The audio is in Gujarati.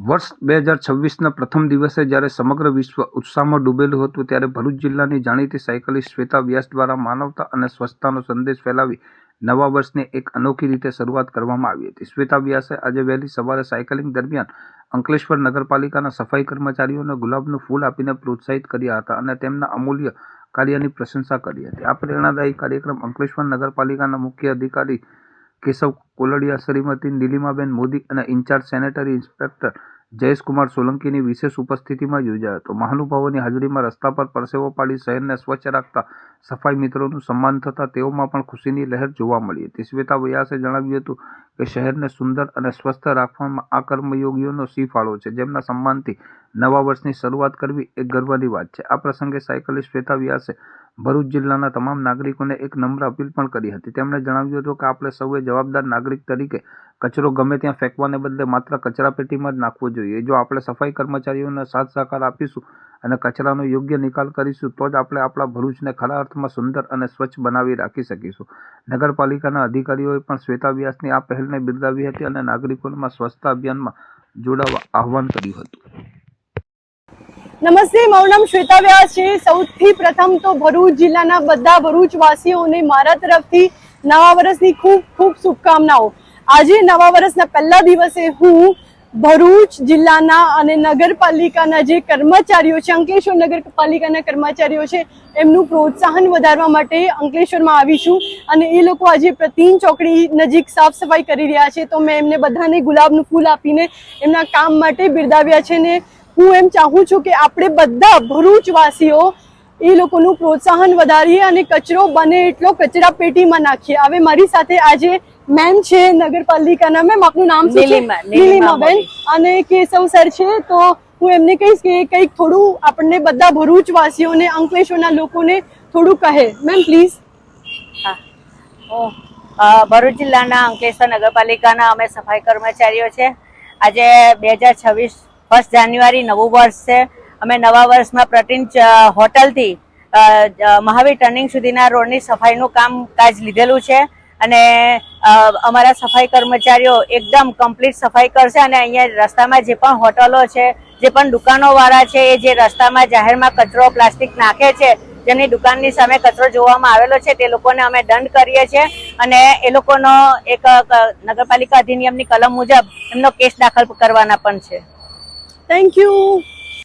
વર્ષ 2026ના પ્રથમ દિવસે જ્યારે સમગ્ર વિશ્વ ઉત્સાહમાં ડૂબેલું હતું ત્યારે ભરૂચ જિલ્લાની જાણીતી સાયકલિસ્ટ શ્વેતા વ્યાસ દ્વારા માનવતા અને સ્વચ્છતાનો સંદેશ ફેલાવી નવા વર્ષની એક અનોખી રીતે શરૂઆત કરવામાં આવી હતી. શ્વેતા વ્યાસે આજે વહેલી સવારે સાયકલિંગ દરમિયાન અંકલેશ્વર નગરપાલિકાના સફાઈ કર્મચારીઓને ગુલાબનું ફૂલ આપીને પ્રોત્સાહિત કર્યા હતા અને તેમના અમૂલ્ય કાર્યની પ્રશંસા કરી હતી. આ પ્રેરણાદાયી કાર્યક્રમ અંકલેશ્વર નગરપાલિકાના મુખ્ય અધિકારી કેશવ કોલડિયા, શ્રીમતી નીલિમાબેન મોદી અને ઇન્ચાર્જ સેનેટરી ઇન્સ્પેક્ટર જયેશકુમાર સોલંકીની વિશેષ ઉપસ્થિતિમાં યોજાયો હતો. મહાનુભાવોની હાજરીમાં રસ્તા પર પરસેવો પાડી શહેરને સ્વચ્છ રાખતા સફાઈ મિત્રોનું સન્માન થતાં તેઓમાં પણ ખુશીની લહેર જોવા મળી હતી. શ્વેતા વ્યાસે જણાવ્યું હતું કે શહેરને સુંદર અને સ્વસ્થ રાખવામાં આ કર્મયોગીઓનો સી ફાળો છે, જેમના સન્માનથી નવા વર્ષની શરૂઆત કરવી એક ગર્વની વાત છે. આ પ્રસંગે સાયકલિસ્ટ શ્વેતા વ્યાસે ભરૂચ જિલ્લાના તમામ નાગરિકોને એક નમ્ર અપીલ પણ કરી હતી. તેમણે જણાવ્યું હતું કે આપણે સૌએ જવાબદાર નાગરિક તરીકે કચરો ગમે ત્યાં ફેંકવાને બદલે માત્ર કચરાપેટીમાં જ નાખવો જોઈએ. જો આપણે સફાઈ કર્મચારીઓને સાથ સહકાર આપીશું અને કચરાનો યોગ્ય નિકાલ કરીશું તો જ આપણે આપણા ભરૂચને ખરા અર્થમાં સુંદર અને સ્વચ્છ બનાવી રાખી શકીશું. નગરપાલિકાના અધિકારીઓએ પણ શ્વેતા વ્યાસની આ પહેલને બિરદાવી હતી અને નાગરિકોમાં સ્વચ્છતા અભિયાનમાં જોડાવા આહવાન કર્યું હતું. નમસ્તે, મારું નામ શ્વેતા વ્યાસ છે. સૌથી પ્રથમ તો ભરૂચ જિલ્લાના બધા ભરૂચવાસીઓને મારા તરફથી નવા વર્ષની ખૂબ ખૂબ શુભકામનાઓ. આજે નવા વર્ષના પહેલા દિવસે હું ભરૂચ જિલ્લાના અને નગરપાલિકાના જે કર્મચારીઓ છે, અંકલેશ્વર નગરપાલિકાના કર્મચારીઓ છે, એમનું પ્રોત્સાહન વધારવા માટે અંકલેશ્વરમાં આવી છું અને એ લોકો આજે પ્રતિન ચોકડી નજીક સાફ સફાઈ કરી રહ્યા છે. તો મેં એમને બધાને ગુલાબનું ફૂલ આપીને એમના કામ માટે બિરદાવ્યા છે ને હું એમ ચાહું છું કે આપણે બધા ભરૂચવાસીઓ એ લોકોનું પ્રોત્સાહન વધારીએ અને કચરો બને એટલો કચરા પેટીમાં નાખીએ. હવે મારી સાથે આજે મેમ છે નગરપાલિકાના. મેમ, આપનું નામ શું છે? નીલિમાબેન. અને કેશવ સર છે. તો હું એમને કહીશ કે કંઈક થોડું આપણને બધા ભરૂચવાસીઓને, અંકલેશ્વરના લોકોને થોડું કહે. Ma'am please. ભરૂચ જિલ્લાના અંકલેશ્વર નગરપાલિકાના અમે સફાઈ કર્મચારીઓ છે. આજે 2026 1 જાન્યુઆરી નવું વર્ષ છે. અમે નવા વર્ષમાં પ્રતિન હોટલથી મહાવીર ટર્નિંગ સુધીના રોડની સફાઈનું કામકાજ લીધેલું છે અને અમારા સફાઈ કર્મચારીઓ એકદમ કમ્પ્લીટ સફાઈ કરશે અને અહીંયા રસ્તામાં જે પણ હોટલો છે, જે પણ દુકાનોવાળા છે, એ જે રસ્તામાં જાહેરમાં કચરો પ્લાસ્ટિક નાખે છે, જેમની દુકાનની સામે કચરો જોવામાં આવેલો છે, તે લોકોને અમે દંડ કરીએ છીએ અને એ લોકોનો એક નગરપાલિકા અધિનિયમની કલમ મુજબ એમનો કેસ દાખલ કરવાના પણ છે. Thank you.